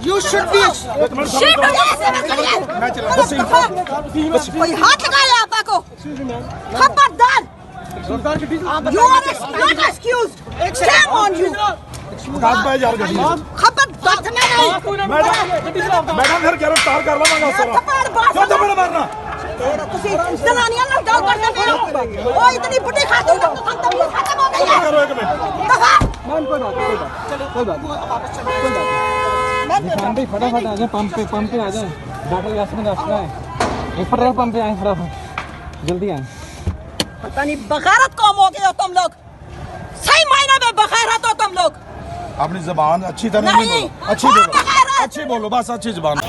You should be. कोई हाथ लगाया आपा को खबरदार You are not excused Shame on you खबरदार मैडम फिर गिरफ्तार कर लवांगा क्यों थप्पड़ मारना ਤੁਸੀਂ ਜਨਾਨੀਆਂ ਨਾਲ ਗੱਲ ਕਰਦੇ ਪਏ ਹੋ ਉਹ ਇਤਨੀ ਬੁੱਢੀ ਖਾਤੂਨ ਤੱਕ ਖਤਮ ਹੋ ਗਈ ਹੈ करो एक मिनट दफा मैम कोई बात निशान भाई फटाफट आ जाए पंप पे आ जाए डॉक्टर यासमिन रास्ता है ऊपर रहे पंप पे आए फटाफट जल्दी आए पता नहीं बगैरत कौम हो गए हो तुम लोग सही मायने में बगैरत हो तुम लोग अपनी जबान अच्छी तरह नहीं अच्छी बोलो बस अच्छी जबान